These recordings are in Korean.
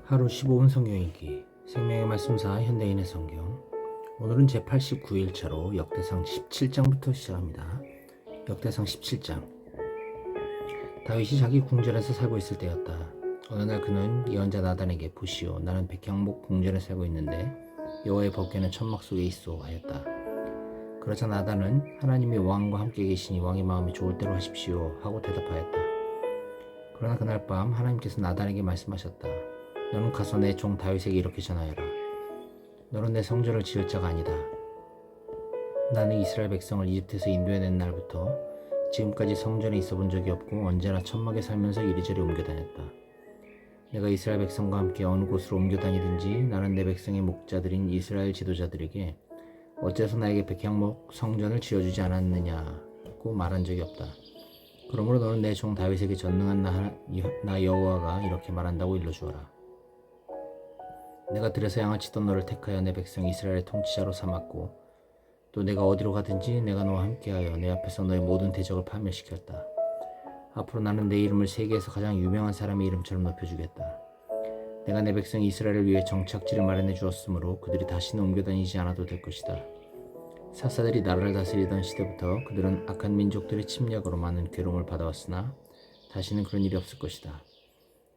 하루 15분 성경 읽기 생명의 말씀사 현대인의 성경. 오늘은 제89일차로 역대상 17장부터 시작합니다. 역대상 17장. 다윗이 자기 궁전에서 살고 있을 때였다. 어느 날 그는 예언자 나단에게 보시오, 나는 백향목 궁전에 살고 있는데 여호와의 법궤는 천막 속에 있소 하였다. 그러자 나단은 하나님이 왕과 함께 계시니 왕의 마음이 좋을 대로 하십시오 하고 대답하였다. 그러나 그날 밤 하나님께서 나단에게 말씀하셨다. 너는 가서 내 종 다윗에게 이렇게 전하여라. 너는 내 성전을 지을 자가 아니다. 나는 이스라엘 백성을 이집트에서 인도해낸 날부터 지금까지 성전에 있어 본 적이 없고 언제나 천막에 살면서 이리저리 옮겨 다녔다. 내가 이스라엘 백성과 함께 어느 곳으로 옮겨 다니든지 나는 내 백성의 목자들인 이스라엘 지도자들에게 어째서 나에게 백향목 성전을 지어주지 않았느냐고 말한 적이 없다. 그러므로 너는 내 종 다윗에게 전능한 나 여호와가 이렇게 말한다고 일러주어라. 내가 들에서 양을 치던 너를 택하여 내 백성 이스라엘의 통치자로 삼았고 또 내가 어디로 가든지 내가 너와 함께하여 내 앞에서 너의 모든 대적을 파멸시켰다. 앞으로 나는 내 이름을 세계에서 가장 유명한 사람의 이름처럼 높여주겠다. 내가 내 백성 이스라엘을 위해 정착지를 마련해 주었으므로 그들이 다시는 옮겨다니지 않아도 될 것이다. 사사들이 나라를 다스리던 시대부터 그들은 악한 민족들의 침략으로 많은 괴로움을 받아왔으나 다시는 그런 일이 없을 것이다.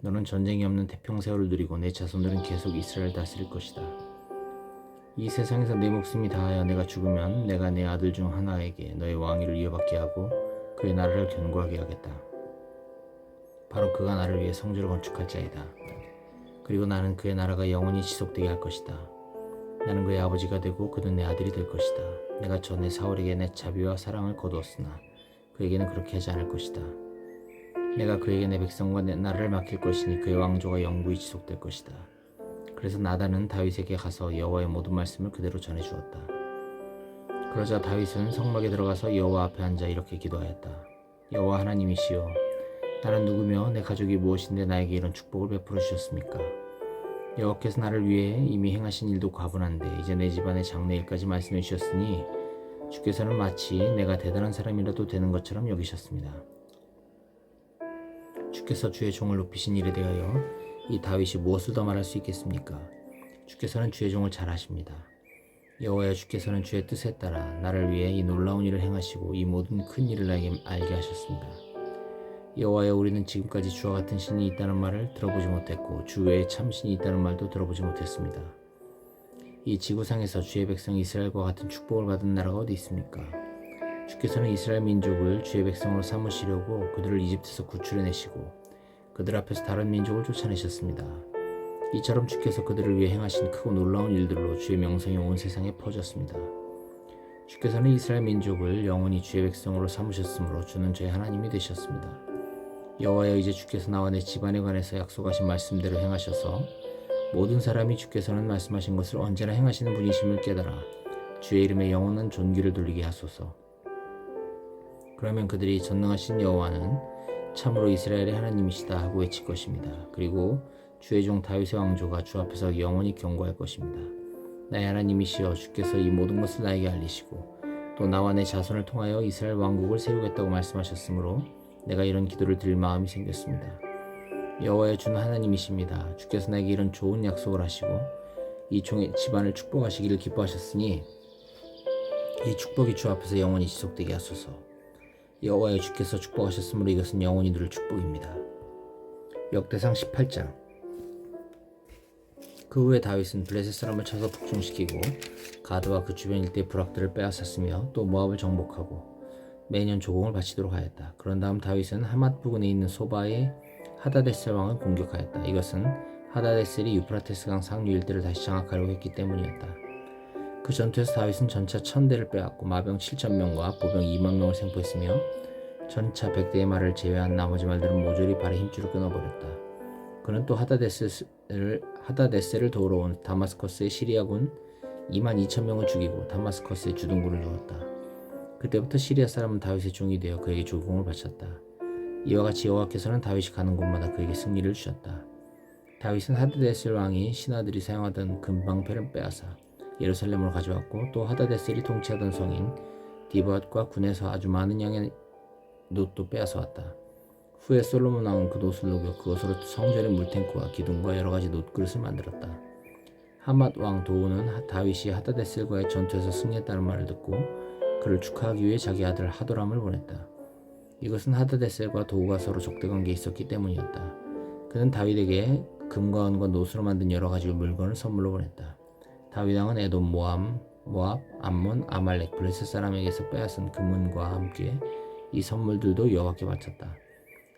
너는 전쟁이 없는 태평세월을 누리고 내 자손들은 계속 이스라엘을 다스릴 것이다. 이 세상에서 내 목숨이 다하여 내가 죽으면 내가 내 아들 중 하나에게 너의 왕위를 이어받게 하고 그의 나라를 견고하게 하겠다. 바로 그가 나를 위해 성전을 건축할 자이다. 그리고 나는 그의 나라가 영원히 지속되게 할 것이다. 나는 그의 아버지가 되고 그는 내 아들이 될 것이다. 내가 전에 사울에게 내 자비와 사랑을 거두었으나 그에게는 그렇게 하지 않을 것이다. 내가 그에게 내 백성과 내 나라를 맡길 것이니 그의 왕조가 영구히 지속될 것이다. 그래서 나단은 다윗에게 가서 여호와의 모든 말씀을 그대로 전해주었다. 그러자 다윗은 성막에 들어가서 여호와 앞에 앉아 이렇게 기도하였다. 여호와 하나님이시여, 나는 누구며 내 가족이 무엇인데 나에게 이런 축복을 베풀어 주셨습니까? 여호와께서 나를 위해 이미 행하신 일도 과분한데 이제 내 집안의 장래일까지 말씀해 주셨으니 주께서는 마치 내가 대단한 사람이라도 되는 것처럼 여기셨습니다. 주께서 주의 종을 높이신 일에 대하여 이 다윗이 무엇을 더 말할 수 있겠습니까? 주께서는 주의 종을 잘 아십니다. 여호와여, 주께서는 주의 뜻에 따라 나를 위해 이 놀라운 일을 행하시고 이 모든 큰 일을 나에게 알게 하셨습니다. 여호와여, 우리는 지금까지 주와 같은 신이 있다는 말을 들어보지 못했고 주 외에 참신이 있다는 말도 들어보지 못했습니다. 이 지구상에서 주의 백성 이스라엘과 같은 축복을 받은 나라가 어디 있습니까? 주께서는 이스라엘 민족을 주의 백성으로 삼으시려고 그들을 이집트에서 구출해내시고 그들 앞에서 다른 민족을 쫓아내셨습니다. 이처럼 주께서 그들을 위해 행하신 크고 놀라운 일들로 주의 명성이 온 세상에 퍼졌습니다. 주께서는 이스라엘 민족을 영원히 주의 백성으로 삼으셨으므로 주는 저의 하나님이 되셨습니다. 여호와여, 이제 주께서 나와 내 집안에 관해서 약속하신 말씀대로 행하셔서 모든 사람이 주께서는 말씀하신 것을 언제나 행하시는 분이심을 깨달아 주의 이름에 영원한 존귀를 돌리게 하소서. 그러면 그들이 전능하신 여호와는 참으로 이스라엘의 하나님이시다 하고 외칠 것입니다. 그리고 주의 종 다윗의 왕조가 주 앞에서 영원히 견고할 것입니다. 나의 하나님이시여, 주께서 이 모든 것을 나에게 알리시고 또 나와 내 자손을 통하여 이스라엘 왕국을 세우겠다고 말씀하셨으므로 내가 이런 기도를 드릴 마음이 생겼습니다. 여호와여, 주는 하나님이십니다. 주께서 나에게 이런 좋은 약속을 하시고 이 종의 집안을 축복하시기를 기뻐하셨으니 이 축복이 주 앞에서 영원히 지속되게 하소서. 여호와여, 주께서 축복하셨으므로 이것은 영원히 누릴 축복입니다. 역대상 18장. 그 후에 다윗은 블레셋 사람을 쳐서 북종시키고 가드와 그 주변 일대 부락들을 빼앗았으며 또 모압을 정복하고 매년 조공을 바치도록 하였다. 그런 다음 다윗은 하맛 부근에 있는 소바의 하다데셀 왕을 공격하였다. 이것은 하다데셀이 유프라테스강 상류 일대를 다시 장악하려고 했기 때문이었다. 그 전투에서 다윗은 전차 1000대를 빼앗고 마병 7000명과 보병 20000명을 생포했으며 전차 100대의 말을 제외한 나머지 말들은 모조리 발의 힘줄을 끊어버렸다. 그는 또 하다데셀을 도우러 온 다마스커스의 시리아군 22,000명을 죽이고 다마스커스에 주둔군을 두었다. 그때부터 시리아 사람은 다윗의 종이 되어 그에게 조공을 바쳤다. 이와 같이 여호와께서는 다윗이 가는 곳마다 그에게 승리를 주셨다. 다윗은 하다데셀 왕이 신하들이 사용하던 금방패를 빼앗아 예루살렘으로 가져왔고 또 하다데셀이 통치하던 성인 디봇과 군에서 아주 많은 양의 놋도 빼앗아왔다. 후에 솔로몬 왕은 그 놋을 녹여 그것으로 성전의 물탱크와 기둥과 여러 가지 놋그릇을 만들었다. 하맛 왕 도우는 다윗이 하다데셀과의 전투에서 승리했다는 말을 듣고 그를 축하하기 위해 자기 아들 하도람을 보냈다. 이것은 하다데셀과 도우가 서로 적대관계에 있었기 때문이었다. 그는 다윗에게 금과 은과 놋으로 만든 여러 가지 물건을 선물로 보냈다. 다윗 왕은 에돔, 모압, 암몬, 아말렉, 블레셋 사람에게서 빼앗은 금은과 함께 이 선물들도 여호와께 바쳤다.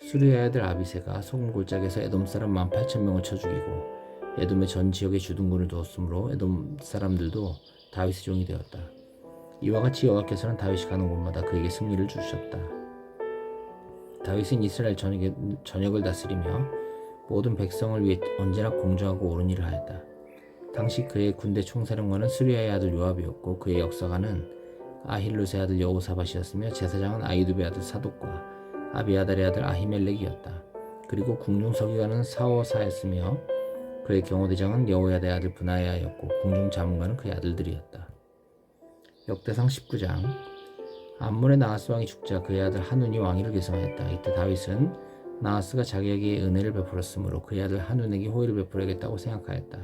수르야의 아들 아비새가 소금 골짜기에서 에돔 사람 18,000명을 쳐 죽이고 에돔의 전 지역에 주둔군을 두었으므로 에돔 사람들도 다윗의 종이 되었다. 이와 같이 여호와께서는 다윗이 가는 곳마다 그에게 승리를 주셨다. 다윗은 이스라엘 전역을 다스리며 모든 백성을 위해 언제나 공정하고 옳은 일을 하였다. 당시 그의 군대 총사령관은 수리아의 아들 요압이었고 그의 역사관은 아힐롯의 아들 여호사밧이었으며 제사장은 아이두베의 아들 사독과 아비아달의 아들 아히멜렉이었다. 그리고 궁중서기관은 사오사였으며 그의 경호대장은 여호야다의 아들 브나야였고 궁중자문관은 그의 아들들이었다. 역대상 19장. 암몬의 나하스 왕이 죽자 그의 아들 한운이 왕위를 계승하였다. 이때 다윗은 나하스가 자기에게 은혜를 베풀었으므로 그의 아들 한운에게 호의를 베풀어야겠다고 생각하였다.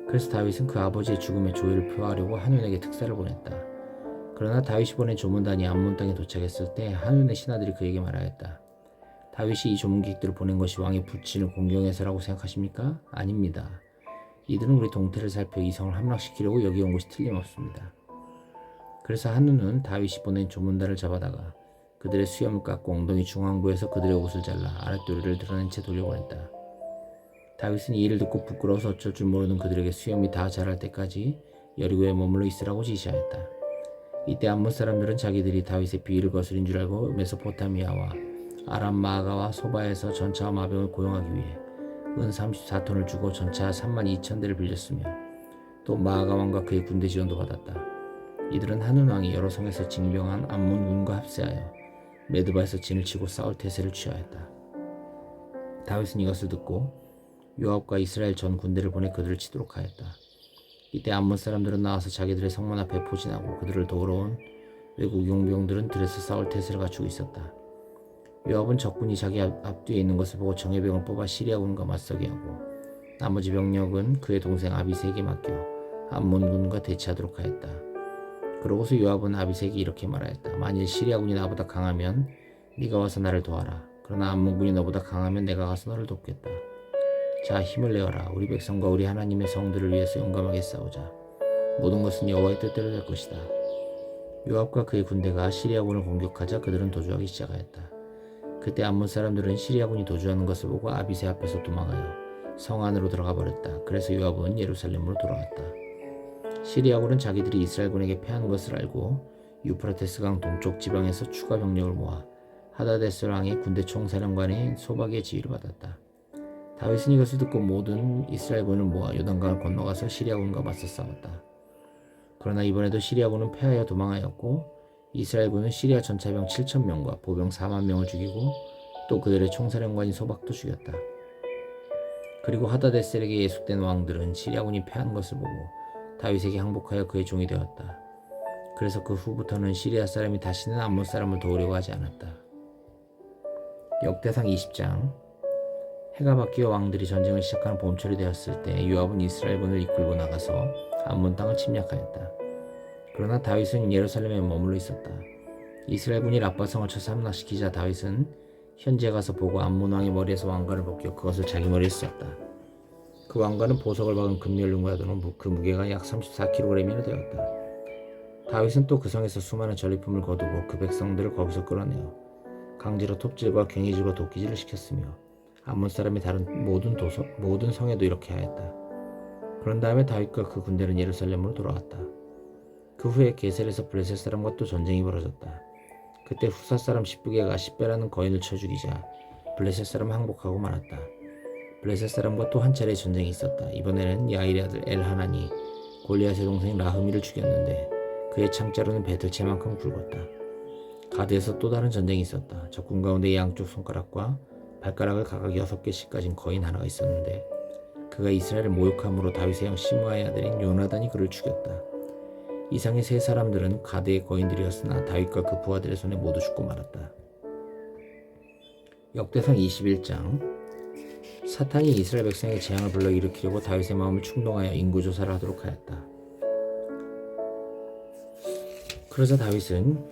그래서 다윗은 그 아버지의 죽음의 조의를 표하려고 한운에게 특사를 보냈다. 그러나 다윗이 보낸 조문단이 암몬 땅에 도착했을 때 한운의 신하들이 그에게 말하였다. 다윗이 이 조문객들을 보낸 것이 왕의 부친을 공경해서라고 생각하십니까? 아닙니다. 이들은 우리 동태를 살펴 이성을 함락시키려고 여기 온 것이 틀림없습니다. 그래서 한눈은 다윗이 보낸 조문단을 잡아다가 그들의 수염을 깎고 엉덩이 중앙부에서 그들의 옷을 잘라 아랫도리를 드러낸 채 돌려보냈다. 다윗은 이 일을 듣고 부끄러워서 어쩔 줄 모르는 그들에게 수염이 다 자랄 때까지 여리고에 머물러 있으라고 지시하였다. 이때 암몬 사람들은 자기들이 다윗의 비위를 거스린 줄 알고 메소포타미아와 아람 마아가와 소바에서 전차와 마병을 고용하기 위해 은 34톤을 주고 전차 32,000대를 빌렸으며 또 마아가 왕과 그의 군대 지원도 받았다. 이들은 한운 왕이 여러 성에서 징병한 암몬 군과 합세하여 메드바에서 진을 치고 싸울 태세를 취하였다. 다윗은 이것을 듣고 요압과 이스라엘 전 군대를 보내 그들을 치도록 하였다. 이때 암몬 사람들은 나와서 자기들의 성문 앞에 포진하고 그들을 도우러 온 외국 용병들은 들에서 싸울 태세를 갖추고 있었다. 요압은 적군이 자기 앞뒤에 있는 것을 보고 정예병을 뽑아 시리아군과 맞서게 하고 나머지 병력은 그의 동생 아비새에게 맡겨 암몬군과 대치하도록 하였다. 그러고서 요압은 아비새에게 이렇게 말하였다. 만일 시리아군이 나보다 강하면 네가 와서 나를 도와라. 그러나 암몬군이 너보다 강하면 내가 가서 너를 돕겠다. 자, 힘을 내어라. 우리 백성과 우리 하나님의 성들을 위해서 용감하게 싸우자. 모든 것은 여호와의 뜻대로 될 것이다. 요압과 그의 군대가 시리아군을 공격하자 그들은 도주하기 시작하였다. 그때 암몬 사람들은 시리아군이 도주하는 것을 보고 아비새 앞에서 도망하여 성 안으로 들어가 버렸다. 그래서 요압은 예루살렘으로 돌아갔다. 시리아군은 자기들이 이스라엘군에게 패한 것을 알고 유프라테스강 동쪽 지방에서 추가 병력을 모아 하다데스 왕의 군대 총사령관인 소박의 지휘를 받았다. 다윗은 이것을 듣고 모든 이스라엘군을 모아 요단강을 건너가서 시리아군과 맞서 싸웠다. 그러나 이번에도 시리아군은 패하여 도망하였고 이스라엘군은 시리아 전차병 7,000명과 보병 4만 명을 죽이고 또 그들의 총사령관인 소박도 죽였다. 그리고 하다데셀에게 예속된 왕들은 시리아군이 패한 것을 보고 다윗에게 항복하여 그의 종이 되었다. 그래서 그 후부터는 시리아 사람이 다시는 암몬 사람을 도우려고 하지 않았다. 역대상 20장. 해가 바뀌어 왕들이 전쟁을 시작하는 봄철이 되었을 때 요압은 이스라엘군을 이끌고 나가서 암몬 땅을 침략하였다. 그러나 다윗은 예루살렘에 머물러 있었다. 이스라엘군이 라빠성을 쳐서 함락시키자 다윗은 현지에 가서 보고 암몬 왕의 머리에서 왕관을 벗겨 그것을 자기 머리에 쓰었다. 그 왕관은 보석을 박은 금연륜과 도는 그 무게가 약 34kg이나 되었다. 다윗은 또 그 성에서 수많은 전리품을 거두고 그 백성들을 거기서 끌어내어 강제로 톱질과 괭이질과 도끼질을 시켰으며 암몬 사람이 다른 모든 성에도 이렇게 하였다. 그런 다음에 다윗과 그 군대는 예루살렘으로 돌아왔다. 그 후에 게셀에서 블레셋 사람과 또 전쟁이 벌어졌다. 그때 후사 사람 시브게가 십배라는 거인을 쳐 죽이자 블레셋 사람 항복하고 말았다. 블레셋 사람과 또 한 차례 전쟁이 있었다. 이번에는 야일의 아들 엘하난이 골리앗의 동생 라흐미를 죽였는데 그의 창자루는 배틀채만큼 굵었다. 가드에서 또 다른 전쟁이 있었다. 적군 가운데 양쪽 손가락과 발가락을 각각 6개씩 가진 거인 하나가 있었는데 그가 이스라엘을 모욕함으로 다윗의 형 시므아의 아들인 요나단이 그를 죽였다. 이상의 세 사람들은 가드의 거인들이었으나 다윗과 그 부하들의 손에 모두 죽고 말았다. 역대상 21장. 사탄이 이스라엘 백성의 재앙을 불러일으키려고 다윗의 마음을 충동하여 인구조사를 하도록 하였다. 그러자 다윗은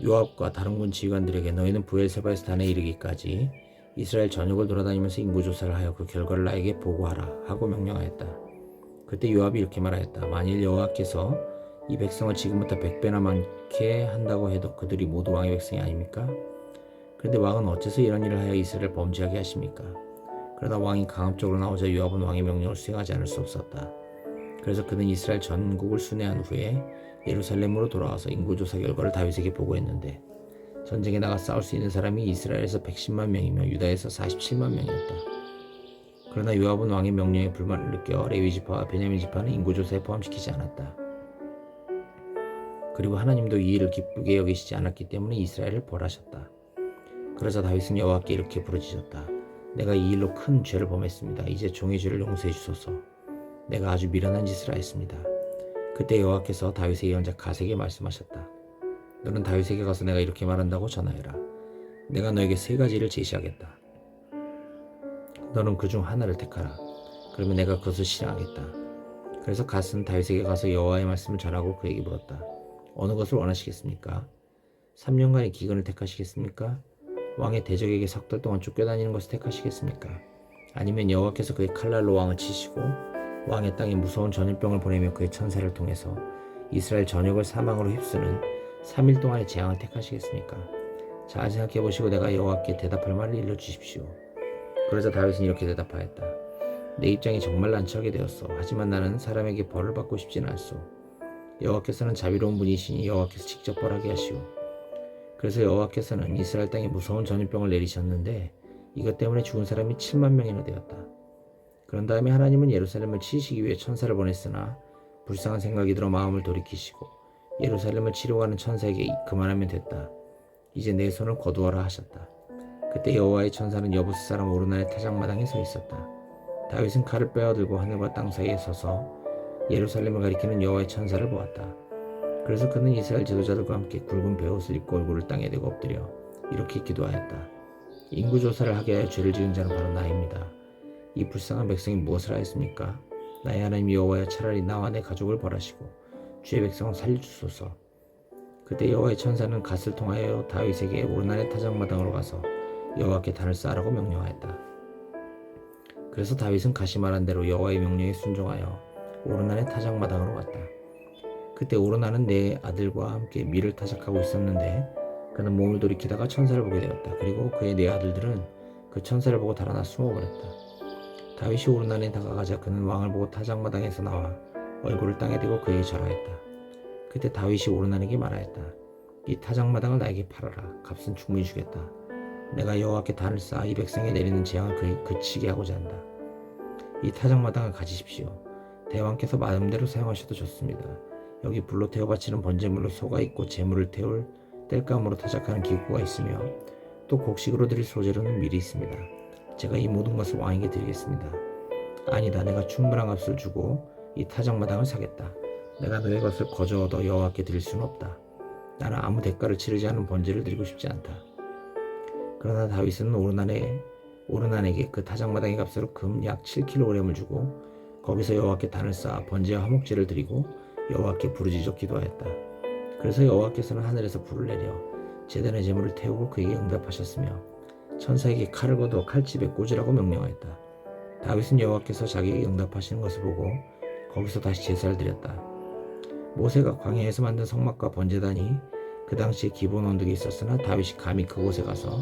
요압과 다른 군 지휘관들에게 너희는 브엘세바에서 단에 이르기까지 이스라엘 전역을 돌아다니면서 인구조사를 하여 그 결과를 나에게 보고하라 하고 명령하였다. 그때 요압이 이렇게 말하였다. 만일 여호와께서 이 백성을 지금부터 100배나 많게 한다고 해도 그들이 모두 왕의 백성이 아닙니까? 그런데 왕은 어째서 이런 일을 하여 이스라엘을 범죄하게 하십니까? 그러나 왕이 강압적으로 나오자 요압은 왕의 명령을 수행하지 않을 수 없었다. 그래서 그는 이스라엘 전국을 순회한 후에 예루살렘으로 돌아와서 인구조사 결과를 다윗에게 보고했는데 전쟁에 나가 싸울 수 있는 사람이 이스라엘에서 110만 명이며 유다에서 47만 명이었다. 그러나 요압은 왕의 명령에 불만을 느껴 레위 지파와 베냐민 지파는 인구조사에 포함시키지 않았다. 그리고 하나님도 이 일을 기쁘게 여기시지 않았기 때문에 이스라엘을 벌하셨다. 그러자 다윗은 여호와께 이렇게 부르짖었다. 내가 이 일로 큰 죄를 범했습니다. 이제 종의 죄를 용서해 주소서. 내가 아주 미련한 짓을 하였습니다. 그때 여호와께서 다윗의 예언자 갓에게 말씀하셨다. 너는 다윗에게 가서 내가 이렇게 말한다고 전하여라. 내가 너에게 3가지를 제시하겠다. 너는 그 중 하나를 택하라. 그러면 내가 그것을 실행하겠다. 그래서 갓은 다윗에게 가서 여호와의 말씀을 전하고 그에게 물었다. 어느 것을 원하시겠습니까? 3년간의 기근을 택하시겠습니까? 왕의 대적에게 석 달 동안 쫓겨다니는 것을 택하시겠습니까? 아니면 여호와께서 그의 칼날로 왕을 치시고 왕의 땅에 무서운 전염병을 보내며 그의 천사를 통해서 이스라엘 전역을 사망으로 휩쓰는 3일 동안의 재앙을 택하시겠습니까? 잘 생각해보시고 내가 여호와께 대답할 말을 일러주십시오. 그러자 다윗은 이렇게 대답하였다. 내 입장이 정말 난처하게 되었어. 하지만 나는 사람에게 벌을 받고 싶지는 않소. 여호와께서는 자비로운 분이시니 여호와께서 직접 벌하게 하시오. 그래서 여호와께서는 이스라엘 땅에 무서운 전염병을 내리셨는데 이것 때문에 죽은 사람이 7만 명이나 되었다. 그런 다음에 하나님은 예루살렘을 치시기 위해 천사를 보냈으나 불쌍한 생각이 들어 마음을 돌이키시고 예루살렘을 치러 가는 천사에게 그만하면 됐다. 이제 내 손을 거두어라 하셨다. 그때 여호와의 천사는 여부스 사람 오르난의 타작마당에 서 있었다. 다윗은 칼을 빼어들고 하늘과 땅 사이에 서서 예루살렘을 가리키는 여호와의 천사를 보았다. 그래서 그는 이스라엘 지도자들과 함께 굵은 베옷을 입고 얼굴을 땅에 대고 엎드려 이렇게 기도하였다. 인구조사를 하게 하여 죄를 지은 자는 바로 나입니다. 이 불쌍한 백성이 무엇을 하였습니까? 나의 하나님 여호와여, 차라리 나와 내 가족을 벌하시고 주의 백성을 살려주소서. 그때 여호와의 천사는 갓을 통하여 다윗에게 오르난의 타작마당으로 가서 여호와께 단을 쌓으라고 명령하였다. 그래서 다윗은 갓이 말한 대로 여호와의 명령에 순종하여 오르난의 타작마당으로 갔다. 그때 오르난은 네 아들과 함께 밀을 타작하고 있었는데 그는 몸을 돌이키다가 천사를 보게 되었다. 그리고 그의 네 아들들은 그 천사를 보고 달아나 숨어버렸다. 다윗이 오르난에 다가가자 그는 왕을 보고 타작마당에서 나와 얼굴을 땅에 대고 그에게 절하였다. 그때 다윗이 오르난에게 말하였다. 이 타작마당을 나에게 팔아라. 값은 충분히 주겠다. 내가 여호와께 단을 쌓아 이 백성에 내리는 재앙을 그치게 하고자 한다. 이 타작마당을 가지십시오. 대왕께서 마음대로 사용하셔도 좋습니다. 여기 불로 태워 바치는 번제물로 소가 있고 재물을 태울 땔감으로 타작하는 기구가 있으며 또 곡식으로 드릴 소재로는 밀이 있습니다. 제가 이 모든 것을 왕에게 드리겠습니다. 아니다, 내가 충분한 값을 주고 이 타작마당을 사겠다. 내가 너의 것을 거저 얻어 여호와께 드릴 수는 없다. 나는 아무 대가를 치르지 않은 번제를 드리고 싶지 않다. 그러나 다윗은 오르난에게 그 타작마당의 값으로 금 약 7kg을 주고 거기서 여호와께 단을 쌓아 번제와 화목제를 드리고 여호와께 부르짖어 기도하였다. 그래서 여호와께서는 하늘에서 불을 내려 제단의 제물을 태우고 그에게 응답하셨으며 천사에게 칼을 거두어 칼집에 꽂으라고 명령하였다. 다윗은 여호와께서 자기에게 응답하시는 것을 보고 거기서 다시 제사를 드렸다. 모세가 광야에서 만든 성막과 번제단이 그 당시에 기본 언덕에 있었으나 다윗이 감히 그곳에 가서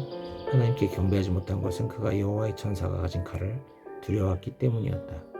하나님께 경배하지 못한 것은 그가 여호와의 천사가 가진 칼을 두려워했기 때문이었다.